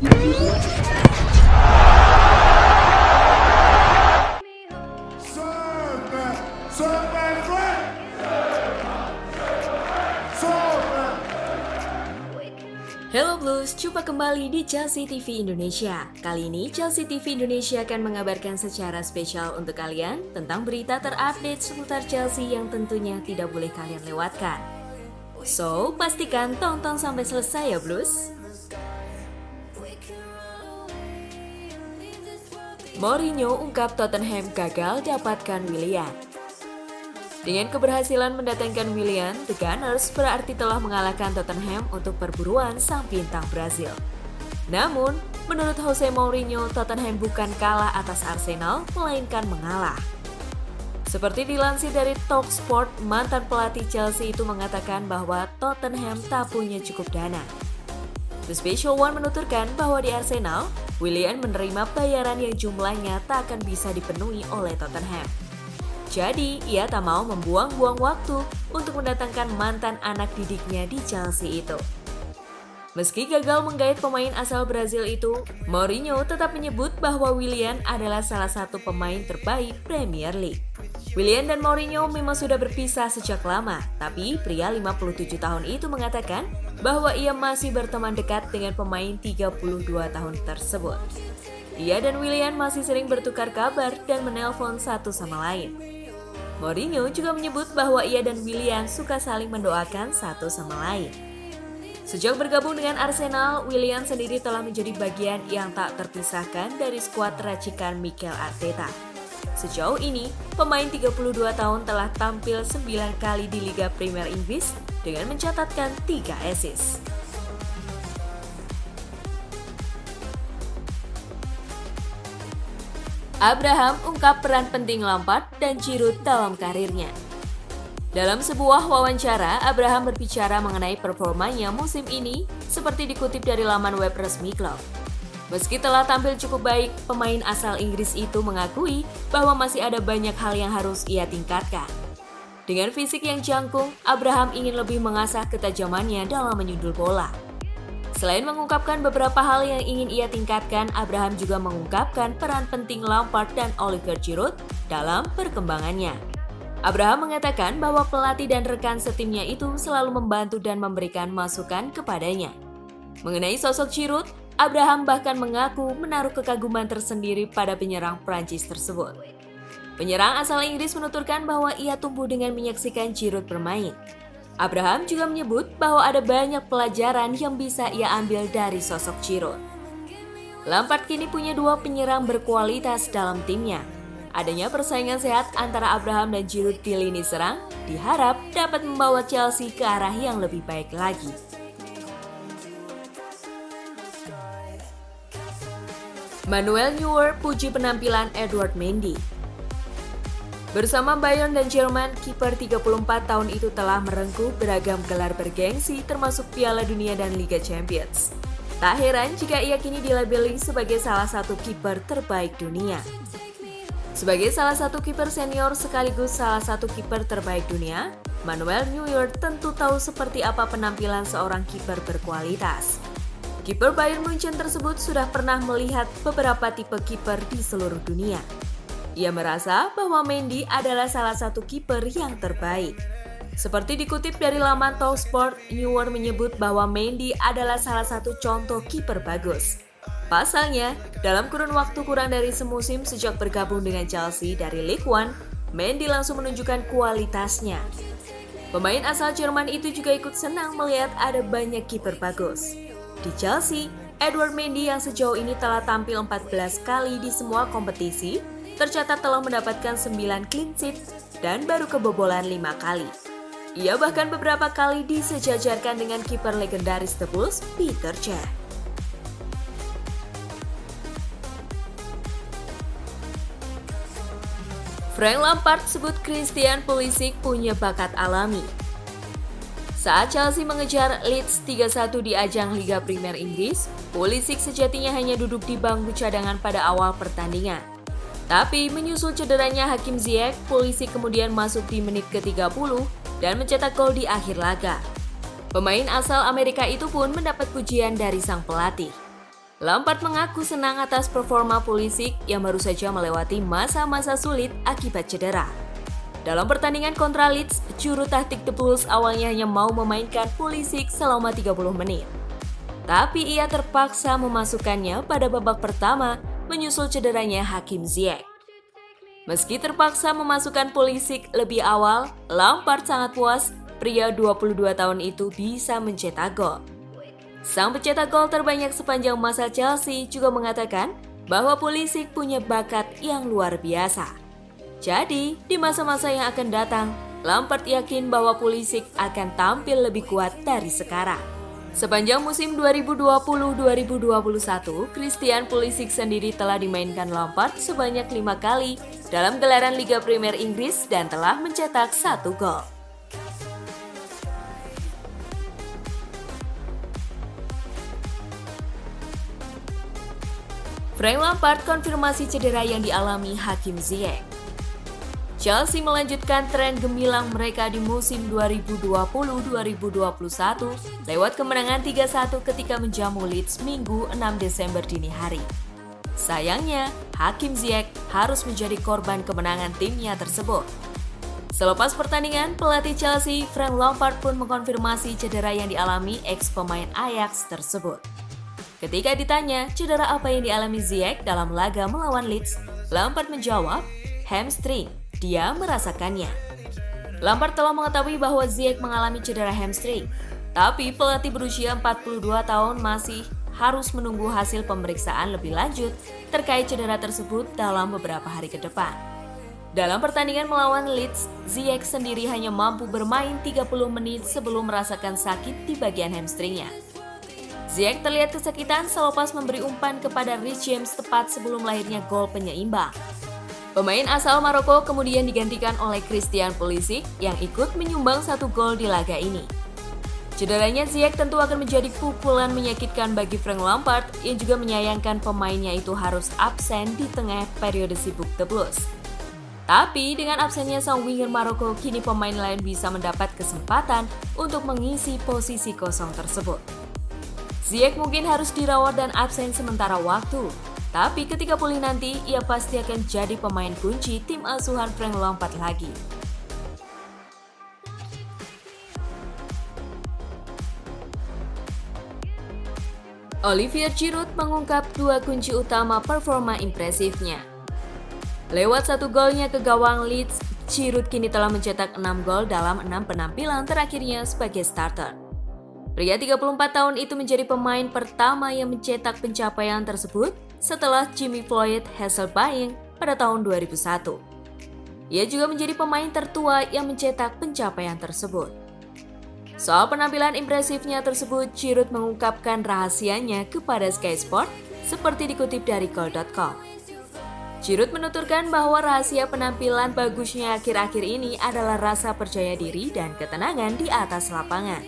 Hello Blues, jumpa kembali di Chelsea TV Indonesia. Kali ini Chelsea TV Indonesia akan mengabarkan secara spesial untuk kalian tentang berita terupdate seputar Chelsea yang tentunya tidak boleh kalian lewatkan. So, pastikan tonton sampai selesai ya Blues. Mourinho ungkap Tottenham gagal dapatkan Willian. Dengan keberhasilan mendatangkan Willian, The Gunners berarti telah mengalahkan Tottenham untuk perburuan sang bintang Brazil. Namun, menurut Jose Mourinho, Tottenham bukan kalah atas Arsenal, melainkan mengalah. Seperti dilansir dari Talksport, mantan pelatih Chelsea itu mengatakan bahwa Tottenham tak punya cukup dana. The Special One menuturkan bahwa di Arsenal, Willian menerima bayaran yang jumlahnya tak akan bisa dipenuhi oleh Tottenham. Jadi, ia tak mau membuang-buang waktu untuk mendatangkan mantan anak didiknya di Chelsea itu. Meski gagal menggait pemain asal Brazil itu, Mourinho tetap menyebut bahwa Willian adalah salah satu pemain terbaik Premier League. Willian dan Mourinho memang sudah berpisah sejak lama, tapi pria 57 tahun itu mengatakan bahwa ia masih berteman dekat dengan pemain 32 tahun tersebut. Ia dan Willian masih sering bertukar kabar dan menelpon satu sama lain. Mourinho juga menyebut bahwa ia dan Willian suka saling mendoakan satu sama lain. Sejak bergabung dengan Arsenal, Willian sendiri telah menjadi bagian yang tak terpisahkan dari skuad racikan Mikel Arteta. Sejauh ini, pemain 32 tahun telah tampil 9 kali di Liga Premier Inggris dengan mencatatkan 3 assist. Abraham ungkap peran penting Lampard dan Giroud dalam karirnya. Dalam sebuah wawancara, Abraham berbicara mengenai performanya musim ini seperti dikutip dari laman web resmi klub. Meski telah tampil cukup baik, pemain asal Inggris itu mengakui bahwa masih ada banyak hal yang harus ia tingkatkan. Dengan fisik yang jangkung, Abraham ingin lebih mengasah ketajamannya dalam menyundul bola. Selain mengungkapkan beberapa hal yang ingin ia tingkatkan, Abraham juga mengungkapkan peran penting Lampard dan Oliver Giroud dalam perkembangannya. Abraham mengatakan bahwa pelatih dan rekan setimnya itu selalu membantu dan memberikan masukan kepadanya. Mengenai sosok Giroud, Abraham bahkan mengaku menaruh kekaguman tersendiri pada penyerang Prancis tersebut. Penyerang asal Inggris menuturkan bahwa ia tumbuh dengan menyaksikan Giroud bermain. Abraham juga menyebut bahwa ada banyak pelajaran yang bisa ia ambil dari sosok Giroud. Lampard kini punya 2 penyerang berkualitas dalam timnya. Adanya persaingan sehat antara Abraham dan Giroud di lini serang diharap dapat membawa Chelsea ke arah yang lebih baik lagi. Manuel Neuer puji penampilan Edouard Mendy. Bersama Bayern dan Jerman, kiper 34 tahun itu telah merengkuh beragam gelar bergengsi termasuk Piala Dunia dan Liga Champions. Tak heran jika ia kini dilabeli sebagai salah satu kiper terbaik dunia. Sebagai salah satu kiper senior sekaligus salah satu kiper terbaik dunia, Manuel Neuer tentu tahu seperti apa penampilan seorang kiper berkualitas. Kiper Bayern Munchen tersebut sudah pernah melihat beberapa tipe kiper di seluruh dunia. Ia merasa bahwa Mendy adalah salah satu kiper yang terbaik. Seperti dikutip dari laman Talksport, Neuer menyebut bahwa Mendy adalah salah satu contoh kiper bagus. Pasalnya, dalam kurun waktu kurang dari semusim sejak bergabung dengan Chelsea dari League One, Mendy langsung menunjukkan kualitasnya. Pemain asal Jerman itu juga ikut senang melihat ada banyak kiper bagus. Di Chelsea, Edouard Mendy yang sejauh ini telah tampil 14 kali di semua kompetisi, tercatat telah mendapatkan 9 clean sheet dan baru kebobolan 5 kali. Ia bahkan beberapa kali disejajarkan dengan kiper legendaris The Blues, Peter Cech. Frank Lampard sebut Christian Pulisic punya bakat alami. Saat Chelsea mengejar Leeds 3-1 di ajang Liga Premier Inggris, Pulisic sejatinya hanya duduk di bangku cadangan pada awal pertandingan. Tapi menyusul cederanya Hakim Ziyech, Pulisic kemudian masuk di menit ke-30 dan mencetak gol di akhir laga. Pemain asal Amerika itu pun mendapat pujian dari sang pelatih. Lampard mengaku senang atas performa Pulisic yang baru saja melewati masa-masa sulit akibat cedera. Dalam pertandingan kontra Leeds, juru taktik The Blues awalnya hanya mau memainkan Pulisic selama 30 menit. Tapi ia terpaksa memasukkannya pada babak pertama menyusul cederanya Hakim Ziyech. Meski terpaksa memasukkan Pulisic lebih awal, Lampard sangat puas pria 22 tahun itu bisa mencetak gol. Sang pencetak gol terbanyak sepanjang masa Chelsea juga mengatakan bahwa Pulisic punya bakat yang luar biasa. Jadi, di masa-masa yang akan datang, Lampard yakin bahwa Pulisic akan tampil lebih kuat dari sekarang. Sepanjang musim 2020-2021, Christian Pulisic sendiri telah dimainkan Lampard sebanyak 5 kali dalam gelaran Liga Premier Inggris dan telah mencetak 1 gol. Frank Lampard konfirmasi cedera yang dialami Hakim Ziyech. Chelsea melanjutkan tren gemilang mereka di musim 2020-2021 lewat kemenangan 3-1 ketika menjamu Leeds Minggu 6 Desember dini hari. Sayangnya, Hakim Ziyech harus menjadi korban kemenangan timnya tersebut. Selepas pertandingan, pelatih Chelsea Frank Lampard pun mengkonfirmasi cedera yang dialami ex-pemain Ajax tersebut. Ketika ditanya cedera apa yang dialami Ziyech dalam laga melawan Leeds, Lampard menjawab, hamstring, dia merasakannya. Lampard telah mengetahui bahwa Ziyech mengalami cedera hamstring, tapi pelatih berusia 42 tahun masih harus menunggu hasil pemeriksaan lebih lanjut terkait cedera tersebut dalam beberapa hari ke depan. Dalam pertandingan melawan Leeds, Ziyech sendiri hanya mampu bermain 30 menit sebelum merasakan sakit di bagian hamstringnya. Ziyech terlihat kesakitan selepas memberi umpan kepada Reece James tepat sebelum lahirnya gol penyeimbang. Pemain asal Maroko kemudian digantikan oleh Christian Pulisic yang ikut menyumbang 1 gol di laga ini. Cederanya Ziyech tentu akan menjadi pukulan menyakitkan bagi Frank Lampard yang juga menyayangkan pemainnya itu harus absen di tengah periode sibuk The Blues. Tapi dengan absennya sang winger Maroko, kini pemain lain bisa mendapat kesempatan untuk mengisi posisi kosong tersebut. Ziyech mungkin harus dirawat dan absen sementara waktu, tapi ketika pulih nanti, ia pasti akan jadi pemain kunci tim asuhan Frank Lampard lagi. Olivier Giroud mengungkap 2 kunci utama performa impresifnya. Lewat 1 golnya ke gawang Leeds, Giroud kini telah mencetak 6 gol dalam 6 penampilan terakhirnya sebagai starter. Pria 34 tahun itu menjadi pemain pertama yang mencetak pencapaian tersebut setelah Jimmy Floyd Hasselbaink pada tahun 2001. Ia juga menjadi pemain tertua yang mencetak pencapaian tersebut. Soal penampilan impresifnya tersebut, Giroud mengungkapkan rahasianya kepada Sky Sport seperti dikutip dari Goal.com. Giroud menuturkan bahwa rahasia penampilan bagusnya akhir-akhir ini adalah rasa percaya diri dan ketenangan di atas lapangan.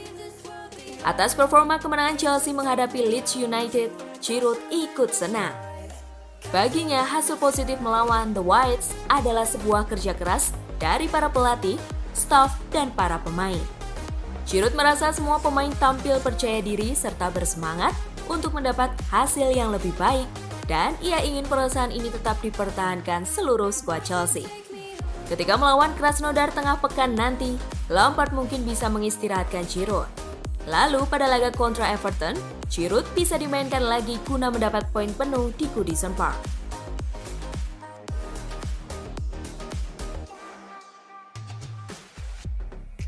Atas performa kemenangan Chelsea menghadapi Leeds United, Giroud ikut senang. Baginya, hasil positif melawan The Whites adalah sebuah kerja keras dari para pelatih, staf, dan para pemain. Giroud merasa semua pemain tampil percaya diri serta bersemangat untuk mendapat hasil yang lebih baik, dan ia ingin perasaan ini tetap dipertahankan seluruh skuad Chelsea. Ketika melawan Krasnodar tengah pekan nanti, Lampard mungkin bisa mengistirahatkan Giroud. Lalu pada laga kontra Everton, Giroud bisa dimainkan lagi guna mendapat poin penuh di Goodison Park.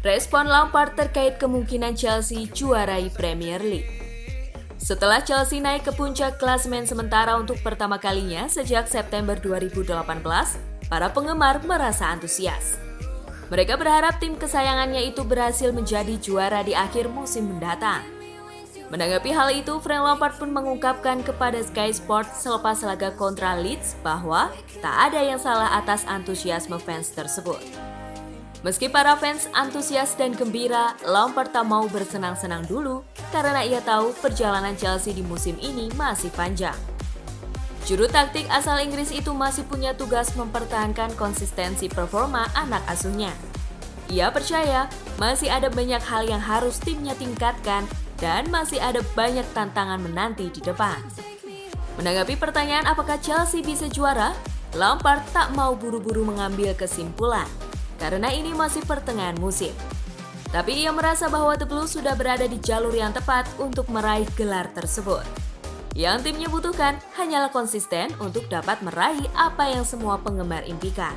Respon Lampard terkait kemungkinan Chelsea juarai Premier League. Setelah Chelsea naik ke puncak klasemen sementara untuk pertama kalinya sejak September 2018, para penggemar merasa antusias. Mereka berharap tim kesayangannya itu berhasil menjadi juara di akhir musim mendatang. Menanggapi hal itu, Frank Lampard pun mengungkapkan kepada Sky Sport selepas laga kontra Leeds bahwa tak ada yang salah atas antusiasme fans tersebut. Meski para fans antusias dan gembira, Lampard tak mau bersenang-senang dulu karena ia tahu perjalanan Chelsea di musim ini masih panjang. Juru taktik asal Inggris itu masih punya tugas mempertahankan konsistensi performa anak asuhnya. Ia percaya masih ada banyak hal yang harus timnya tingkatkan dan masih ada banyak tantangan menanti di depan. Menanggapi pertanyaan apakah Chelsea bisa juara, Lampard tak mau buru-buru mengambil kesimpulan, karena ini masih pertengahan musim. Tapi ia merasa bahwa The Blues sudah berada di jalur yang tepat untuk meraih gelar tersebut. Yang timnya butuhkan hanyalah konsisten untuk dapat meraih apa yang semua penggemar impikan.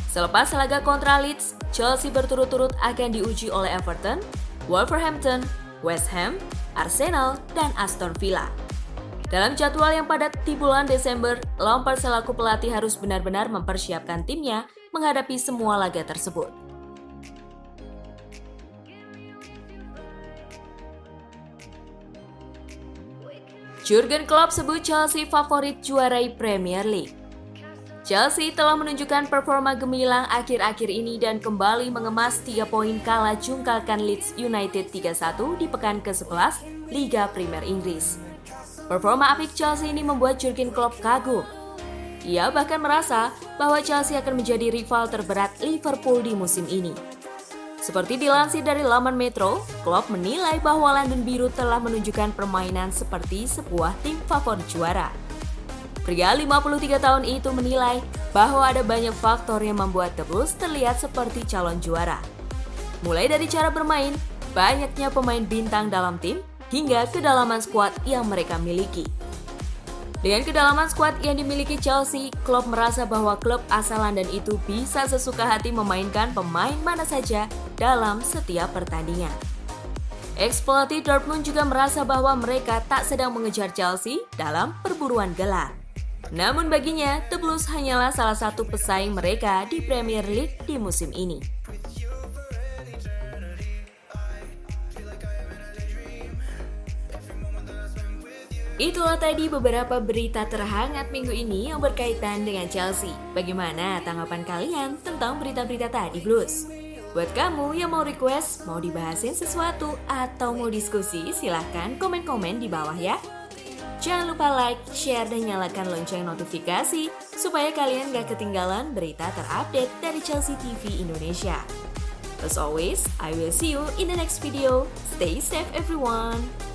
Selepas laga kontra Leeds, Chelsea berturut-turut akan diuji oleh Everton, Wolverhampton, West Ham, Arsenal, dan Aston Villa. Dalam jadwal yang padat di bulan Desember, Lampard selaku pelatih harus benar-benar mempersiapkan timnya menghadapi semua laga tersebut. Jurgen Klopp sebut Chelsea favorit juarai Premier League. Chelsea telah menunjukkan performa gemilang akhir-akhir ini dan kembali mengemas 3 poin kalah jungkalkan Leeds United 3-1 di pekan ke-11 Liga Premier Inggris. Performa apik Chelsea ini membuat Jurgen Klopp kagum. Ia bahkan merasa bahwa Chelsea akan menjadi rival terberat Liverpool di musim ini. Seperti dilansir dari laman Metro, Klopp menilai bahwa London Biru telah menunjukkan permainan seperti sebuah tim favorit juara. Pria 53 tahun itu menilai bahwa ada banyak faktor yang membuat The Blues terlihat seperti calon juara. Mulai dari cara bermain, banyaknya pemain bintang dalam tim, hingga kedalaman skuad yang mereka miliki. Dengan kedalaman skuad yang dimiliki Chelsea, Klopp merasa bahwa klub asal London itu bisa sesuka hati memainkan pemain mana saja dalam setiap pertandingan. Ex-pelatih Dortmund juga merasa bahwa mereka tak sedang mengejar Chelsea dalam perburuan gelar. Namun baginya, The Blues hanyalah salah satu pesaing mereka di Premier League di musim ini. Itulah tadi beberapa berita terhangat minggu ini yang berkaitan dengan Chelsea. Bagaimana tanggapan kalian tentang berita-berita tadi, Blues? Buat kamu yang mau request, mau dibahasin sesuatu, atau mau diskusi, silahkan komen-komen di bawah ya. Jangan lupa like, share, dan nyalakan lonceng notifikasi supaya kalian gak ketinggalan berita terupdate dari Chelsea TV Indonesia. As always, I will see you in the next video. Stay safe everyone!